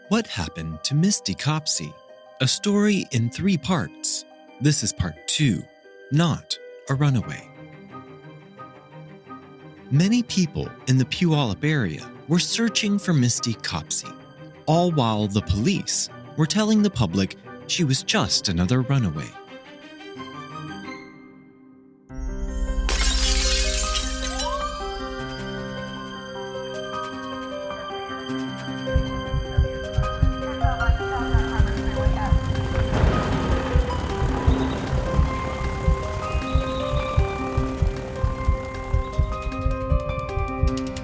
What happened to Misty Copsey? A story in 3 parts. This is part 2, Not a Runaway. Many people in the Puyallup area were searching for Misty Copsey, all while the police were telling the public she was just another runaway.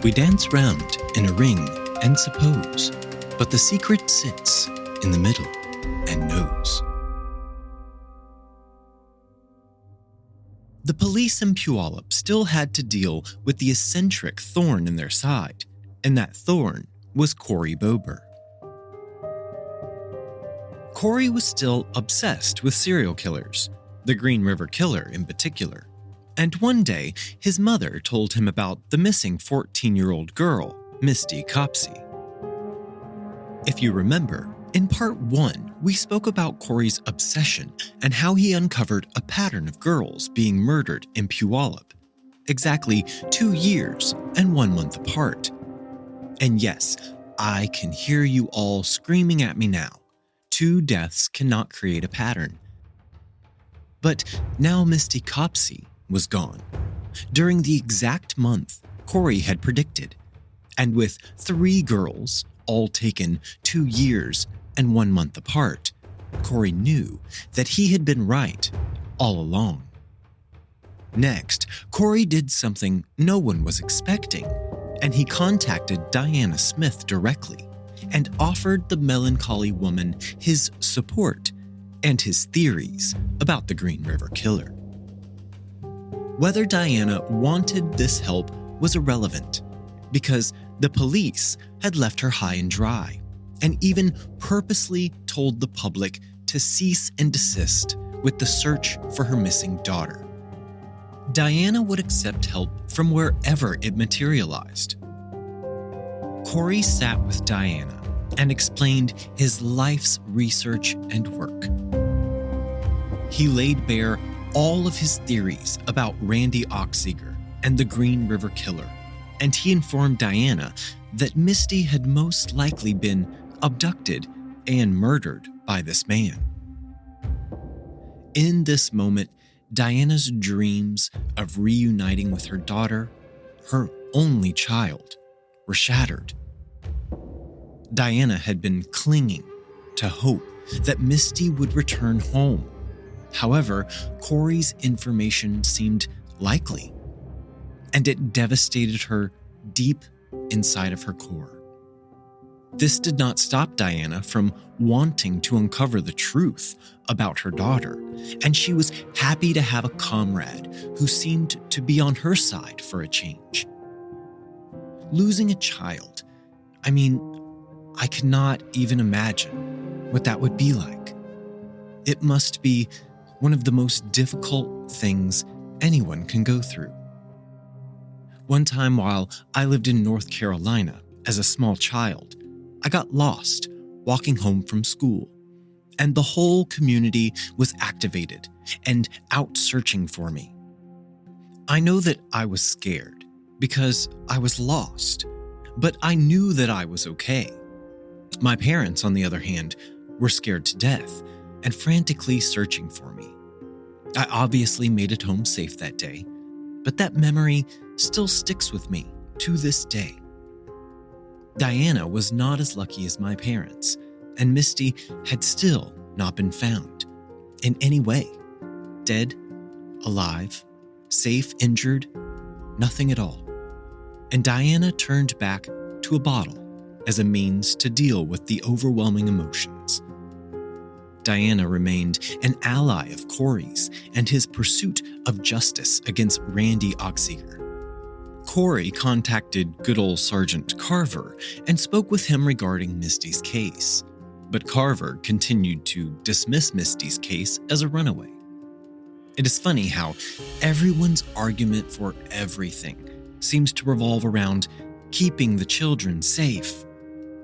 We dance round in a ring and suppose, but the secret sits in the middle and knows. The police in Puyallup still had to deal with the eccentric thorn in their side, and that thorn was Cory Bober. Cory was still obsessed with serial killers, the Green River Killer in particular. And one day, his mother told him about the missing 14-year-old girl, Misty Copsey. If you remember, in part 1, we spoke about Cory's obsession and how he uncovered a pattern of girls being murdered in Puyallup, exactly 2 years and 1 month apart. And yes, I can hear you all screaming at me now. 2 deaths cannot create a pattern. But now Misty Copsey was gone, during the exact month Cory had predicted, and with 3 girls, all taken 2 years and 1 month apart, Cory knew that he had been right all along. Next, Cory did something no one was expecting, and he contacted Diana Smith directly and offered the melancholy woman his support and his theories about the Green River Killer. Whether Diana wanted this help was irrelevant, because the police had left her high and dry, and even purposely told the public to cease and desist with the search for her missing daughter. Diana would accept help from wherever it materialized. Cory sat with Diana and explained his life's research and work. He laid bare all of his theories about Randy Oxseger and the Green River Killer, and he informed Diana that Misty had most likely been abducted and murdered by this man. In this moment, Diana's dreams of reuniting with her daughter, her only child, were shattered. Diana had been clinging to hope that Misty would return home. However, Cory's information seemed likely, and it devastated her deep inside of her core. This did not stop Diana from wanting to uncover the truth about her daughter, and she was happy to have a comrade who seemed to be on her side for a change. Losing a child, I cannot even imagine what that would be like. It must be one of the most difficult things anyone can go through. One time while I lived in North Carolina as a small child, I got lost walking home from school, and the whole community was activated and out searching for me. I know that I was scared because I was lost, but I knew that I was okay. My parents, on the other hand, were scared to death and frantically searching for me. I obviously made it home safe that day, but that memory still sticks with me to this day. Diana was not as lucky as my parents, and Misty had still not been found in any way. Dead, alive, safe, injured, nothing at all. And Diana turned back to a bottle as a means to deal with the overwhelming emotions. Diana remained an ally of Cory's and his pursuit of justice against Randy Oxseger. Cory contacted good old Sergeant Carver and spoke with him regarding Misty's case, but Carver continued to dismiss Misty's case as a runaway. It is funny how everyone's argument for everything seems to revolve around keeping the children safe.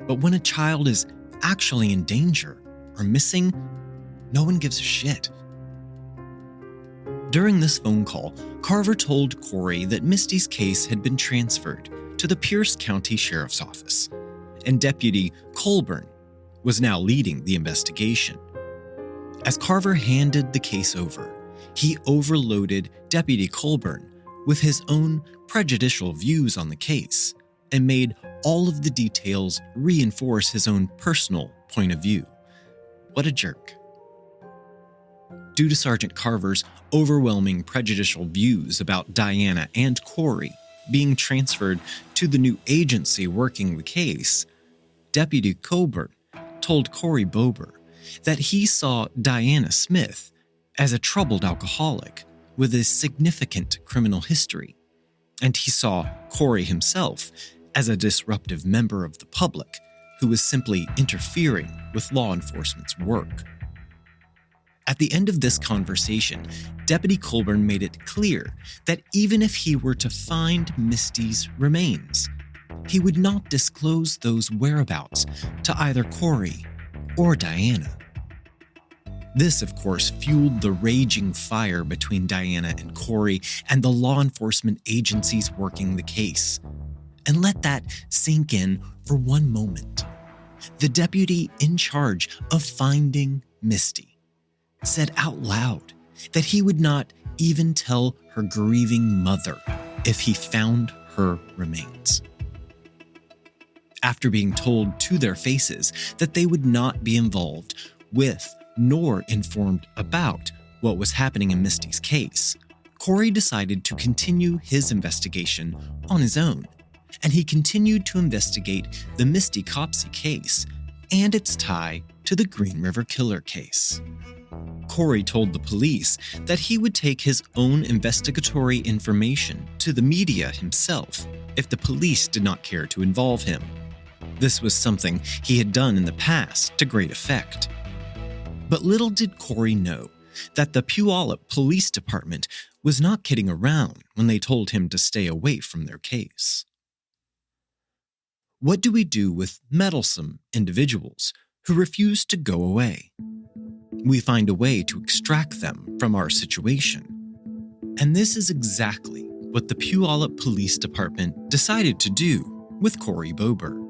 But when a child is actually in danger or missing, no one gives a shit. During this phone call, Carver told Cory that Misty's case had been transferred to the Pierce County Sheriff's Office, and Deputy Colburn was now leading the investigation. As Carver handed the case over, he overloaded Deputy Colburn with his own prejudicial views on the case and made all of the details reinforce his own personal point of view. What a jerk. Due to Sergeant Carver's overwhelming prejudicial views about Diana and Cory being transferred to the new agency working the case, Deputy Colburn told Cory Bober that he saw Diana Smith as a troubled alcoholic with a significant criminal history, and he saw Cory himself as a disruptive member of the public who was simply interfering with law enforcement's work. At the end of this conversation, Deputy Colburn made it clear that even if he were to find Misty's remains, he would not disclose those whereabouts to either Cory or Diana. This, of course, fueled the raging fire between Diana and Cory and the law enforcement agencies working the case. And let that sink in for one moment. The deputy in charge of finding Misty said out loud that he would not even tell her grieving mother if he found her remains. After being told to their faces that they would not be involved with nor informed about what was happening in Misty's case, Cory decided to continue his investigation on his own, and he continued to investigate the Misty Copsey case and its tie to the Green River Killer case. Cory told the police that he would take his own investigatory information to the media himself if the police did not care to involve him. This was something he had done in the past to great effect. But little did Cory know that the Puyallup Police Department was not kidding around when they told him to stay away from their case. What do we do with meddlesome individuals who refuse to go away? We find a way to extract them from our situation. And this is exactly what the Puyallup Police Department decided to do with Cory Bober.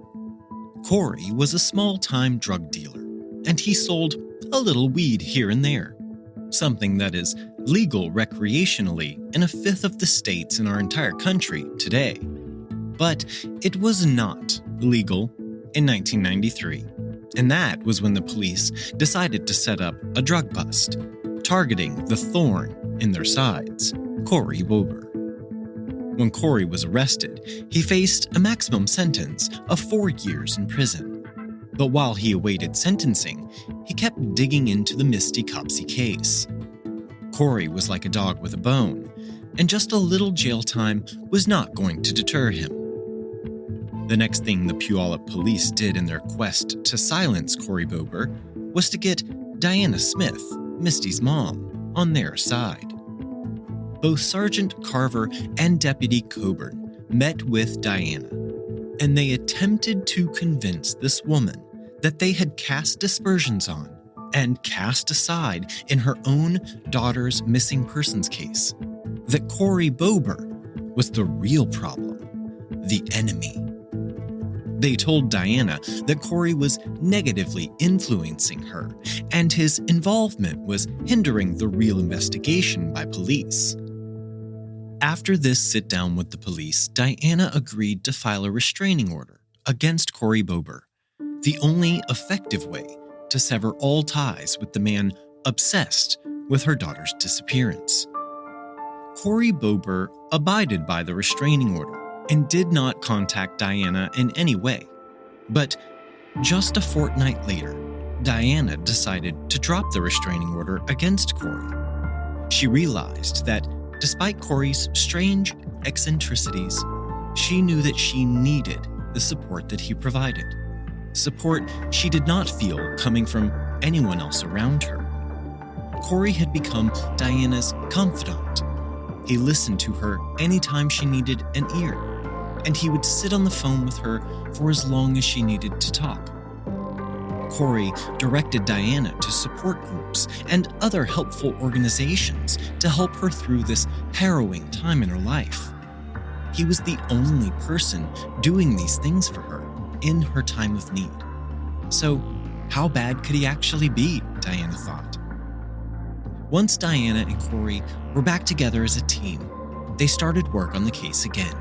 Cory was a small-time drug dealer, and he sold a little weed here and there, something that is legal recreationally in a fifth of the states in our entire country today. But it was not legal in 1993, and that was when the police decided to set up a drug bust, targeting the thorn in their sides, Cory Bober. When Cory was arrested, he faced a maximum sentence of 4 years in prison. But while he awaited sentencing, he kept digging into the Misty Copsey case. Cory was like a dog with a bone, and just a little jail time was not going to deter him. The next thing the Puyallup police did in their quest to silence Cory Bober was to get Diana Smith, Misty's mom, on their side. Both Sergeant Carver and Deputy Colburn met with Diana, and they attempted to convince this woman that they had cast aspersions on and cast aside in her own daughter's missing persons case, that Cory Bober was the real problem, the enemy. They told Diana that Cory was negatively influencing her, and his involvement was hindering the real investigation by police. After this sit-down with the police, Diana agreed to file a restraining order against Cory Bober, the only effective way to sever all ties with the man obsessed with her daughter's disappearance. Cory Bober abided by the restraining order and did not contact Diana in any way. But just a fortnight later, Diana decided to drop the restraining order against Cory. She realized that despite Cory's strange eccentricities, she knew that she needed the support that he provided. Support she did not feel coming from anyone else around her. Cory had become Diana's confidant. He listened to her anytime she needed an ear, and he would sit on the phone with her for as long as she needed to talk. Cory directed Diana to support groups and other helpful organizations to help her through this harrowing time in her life. He was the only person doing these things for her in her time of need. So, how bad could he actually be, Diana thought. Once Diana and Cory were back together as a team, they started work on the case again.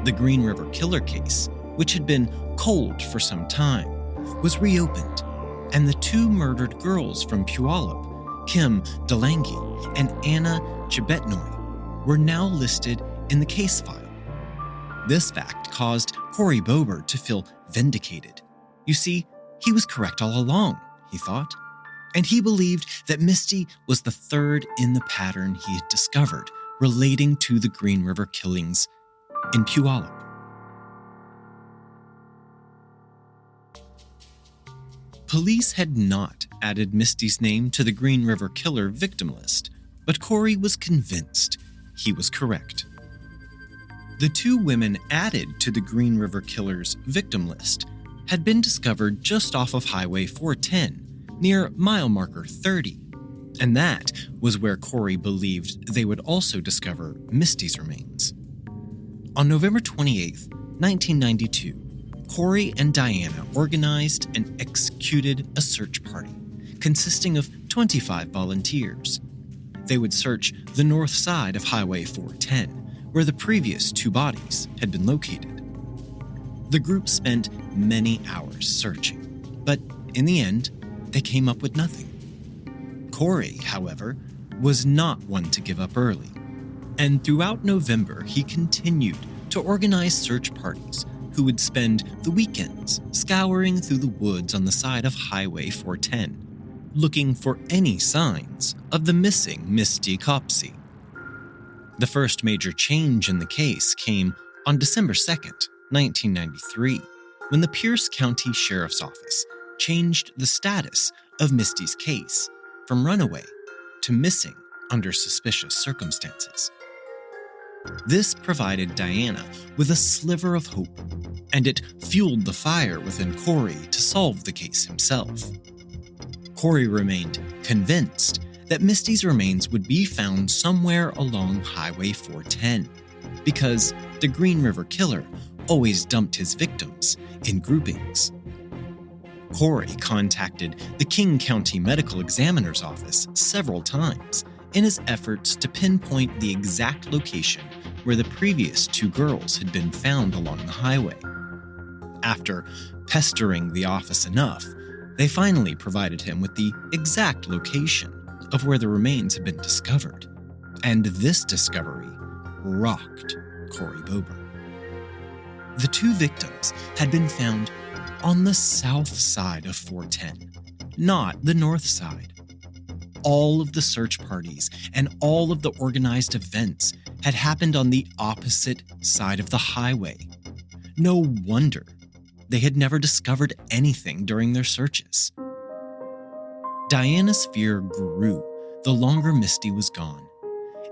The Green River Killer case, which had been cold for some time, was reopened, and the two murdered girls from Puyallup, Kim DeLange and Anna Chibetnoy, were now listed in the case file. This fact caused Cory Bober to feel vindicated. You see, he was correct all along, he thought, and he believed that Misty was the third in the pattern he had discovered relating to the Green River killings in Puyallup. Police had not added Misty's name to the Green River Killer victim list, but Cory was convinced he was correct. The two women added to the Green River Killer's victim list had been discovered just off of Highway 410, near mile marker 30, and that was where Cory believed they would also discover Misty's remains. On November 28, 1992, Cory and Diana organized and executed a search party consisting of 25 volunteers. They would search the north side of Highway 410, where the previous two bodies had been located. The group spent many hours searching, but in the end, they came up with nothing. Cory, however, was not one to give up early, and throughout November, he continued to organize search parties who would spend the weekends scouring through the woods on the side of Highway 410, looking for any signs of the missing Misty Copsey. The first major change in the case came on December 2nd, 1993, when the Pierce County Sheriff's Office changed the status of Misty's case from runaway to missing under suspicious circumstances. This provided Diana with a sliver of hope, and it fueled the fire within Cory to solve the case himself. Cory remained convinced that Misty's remains would be found somewhere along Highway 410, because the Green River Killer always dumped his victims in groupings. Cory contacted the King County Medical Examiner's office several times in his efforts to pinpoint the exact location where the previous two girls had been found along the highway. After pestering the office enough, they finally provided him with the exact location of where the remains had been discovered. And this discovery rocked Cory Bober. The two victims had been found on the south side of 410, not the north side. All of the search parties and all of the organized events had happened on the opposite side of the highway. No wonder they had never discovered anything during their searches. Diana's fear grew the longer Misty was gone.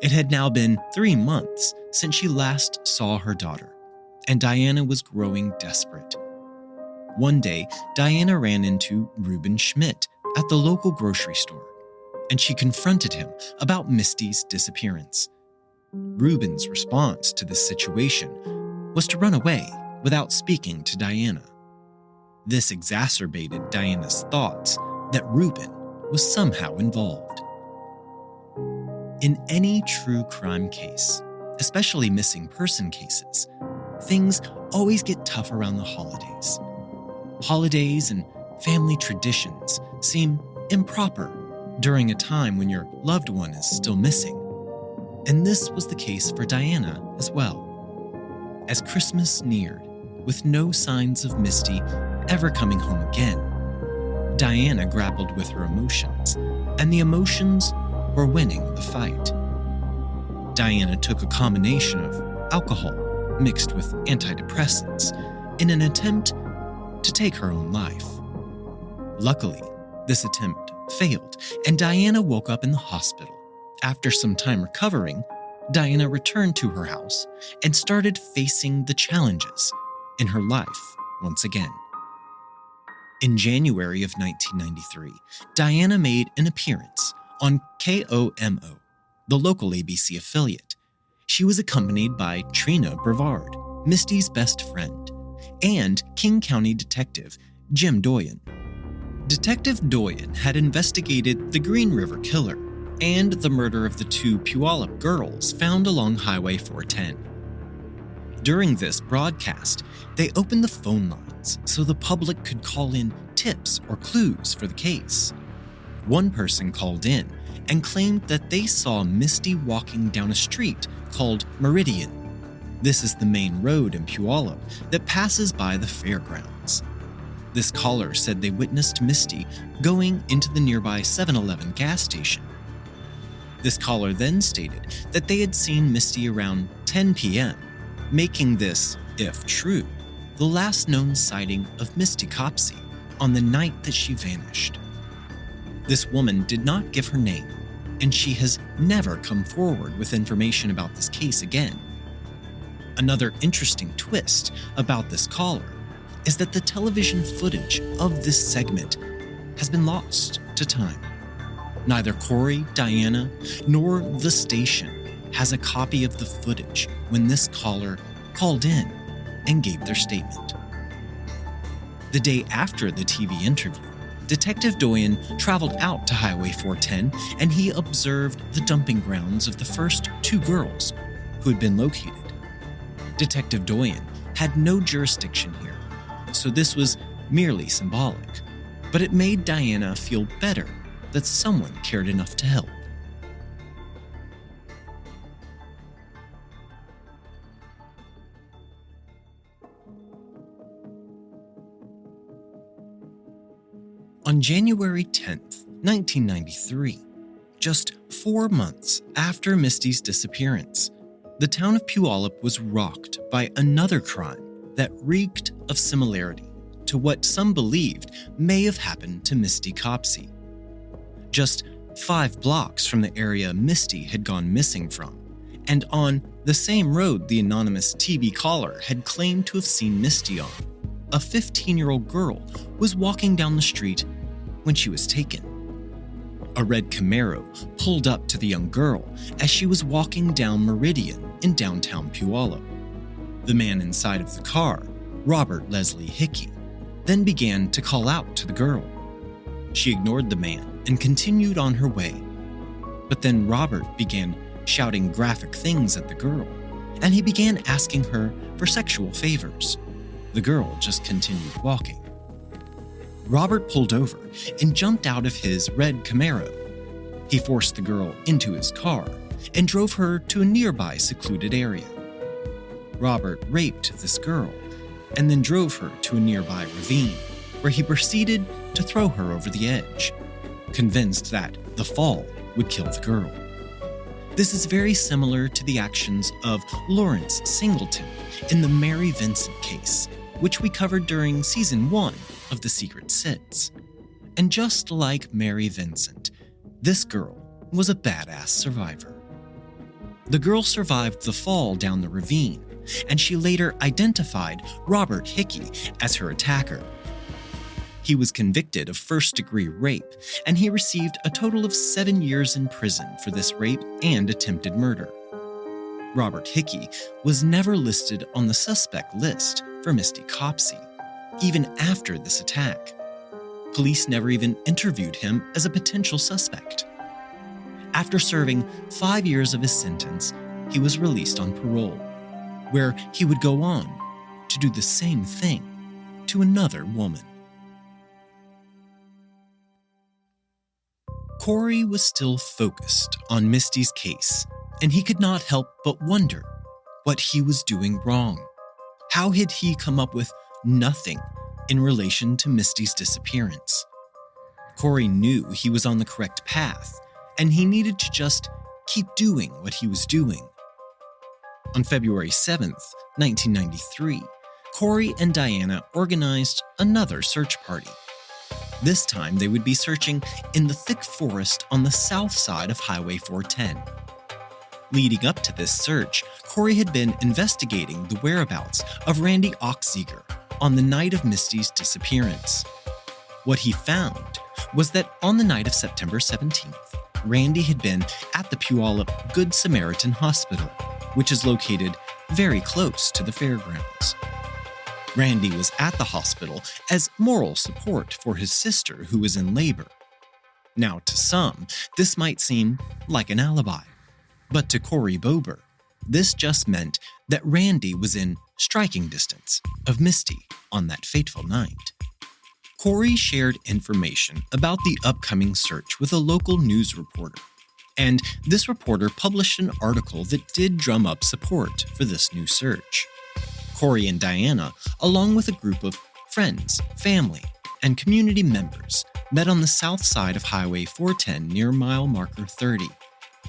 It had now been 3 months since she last saw her daughter, and Diana was growing desperate. One day, Diana ran into Reuben Schmidt at the local grocery store, and she confronted him about Misty's disappearance. Reuben's response to this situation was to run away without speaking to Diana. This exacerbated Diana's thoughts that Reuben was somehow involved. In any true crime case, especially missing person cases, things always get tough around the holidays. Holidays and family traditions seem improper during a time when your loved one is still missing. And this was the case for Diana as well. As Christmas neared, with no signs of Misty ever coming home again, Diana grappled with her emotions, and the emotions were winning the fight. Diana took a combination of alcohol mixed with antidepressants in an attempt to take her own life. Luckily, this attempt failed, and Diana woke up in the hospital. After some time recovering, Diana returned to her house and started facing the challenges in her life once again. In January of 1993, Diana made an appearance on KOMO, the local ABC affiliate. She was accompanied by Trina Brevard, Misty's best friend, and King County Detective Jim Doyen. Detective Doyen had investigated the Green River killer and the murder of the two Puyallup girls found along Highway 410. During this broadcast, they opened the phone lines so the public could call in tips or clues for the case. One person called in and claimed that they saw Misty walking down a street called Meridian. This is the main road in Puyallup that passes by the fairgrounds. This caller said they witnessed Misty going into the nearby 7-Eleven gas station. This caller then stated that they had seen Misty around 10 p.m., making this, if true, the last known sighting of Misty Copsey on the night that she vanished. This woman did not give her name, and she has never come forward with information about this case again. Another interesting twist about this caller is that the television footage of this segment has been lost to time. Neither Cory, Diana, nor the station has a copy of the footage when this caller called in and gave their statement. The day after the TV interview, Detective Doyen traveled out to Highway 410 and he observed the dumping grounds of the first two girls who had been located. Detective Doyen had no jurisdiction here, so this was merely symbolic, but it made Diana feel better that someone cared enough to help. On January 10th, 1993, just 4 months after Misty's disappearance, the town of Puyallup was rocked by another crime that reeked of similarity to what some believed may have happened to Misty Copsey. Just 5 blocks from the area Misty had gone missing from, and on the same road the anonymous TV caller had claimed to have seen Misty on, a 15-year-old girl was walking down the street when she was taken. A red Camaro pulled up to the young girl as she was walking down Meridian in downtown Puyallup. The man inside of the car, Robert Leslie Hickey, then began to call out to the girl. She ignored the man and continued on her way. But then Robert began shouting graphic things at the girl, and he began asking her for sexual favors. The girl just continued walking. Robert pulled over and jumped out of his red Camaro. He forced the girl into his car and drove her to a nearby secluded area. Robert raped this girl and then drove her to a nearby ravine, where he proceeded to throw her over the edge, convinced that the fall would kill the girl. This is very similar to the actions of Lawrence Singleton in the Mary Vincent case, which we covered during Season 1 of The Secret Sits. And just like Mary Vincent, this girl was a badass survivor. The girl survived the fall down the ravine, and she later identified Robert Hickey as her attacker. He was convicted of first-degree rape, and he received a total of 7 years in prison for this rape and attempted murder. Robert Hickey was never listed on the suspect list for Misty Copsey, even after this attack. Police never even interviewed him as a potential suspect. After serving 5 years of his sentence, he was released on parole, where he would go on to do the same thing to another woman. Cory was still focused on Misty's case, and he could not help but wonder what he was doing wrong. How had he come up with nothing in relation to Misty's disappearance? Cory knew he was on the correct path, and he needed to just keep doing what he was doing. On February 7th, 1993, Cory and Diana organized another search party. This time they would be searching in the thick forest on the south side of Highway 410. Leading up to this search, Cory had been investigating the whereabouts of Randy Oxeger on the night of Misty's disappearance. What he found was that on the night of September 17th, Randy had been at the Puyallup Good Samaritan Hospital, which is located very close to the fairgrounds. Randy was at the hospital as moral support for his sister who was in labor. Now, to some, this might seem like an alibi, but to Cory Bober, this just meant that Randy was in striking distance of Misty on that fateful night. Cory shared information about the upcoming search with a local news reporter, and this reporter published an article that did drum up support for this new search. Cory and Diana, along with a group of friends, family, and community members, met on the south side of Highway 410 near mile marker 30,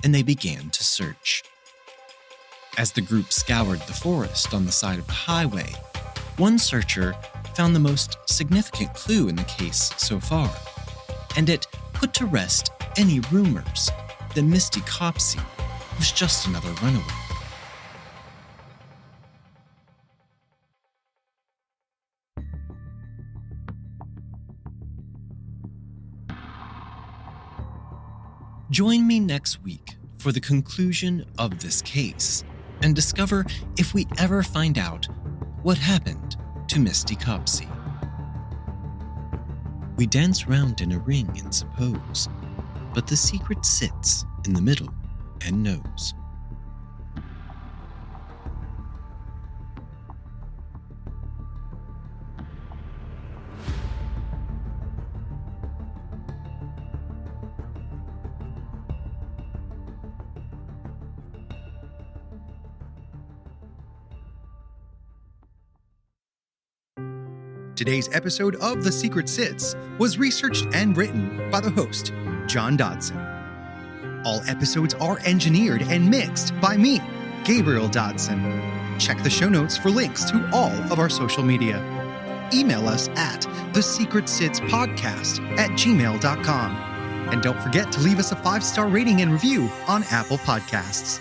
and they began to search. As the group scoured the forest on the side of the highway, one searcher found the most significant clue in the case so far, and it put to rest any rumors that Misty Copsey was just another runaway. Join me next week for the conclusion of this case and discover if we ever find out what happened to Misty Copsey. We dance round in a ring and suppose, but the secret sits in the middle and knows. Today's episode of The Secret Sits was researched and written by the host, John Dodson. All episodes are engineered and mixed by me, Gabriel Dodson. Check the show notes for links to all of our social media. Email us at thesecretsitspodcast@gmail.com. And don't forget to leave us a 5-star rating and review on Apple Podcasts.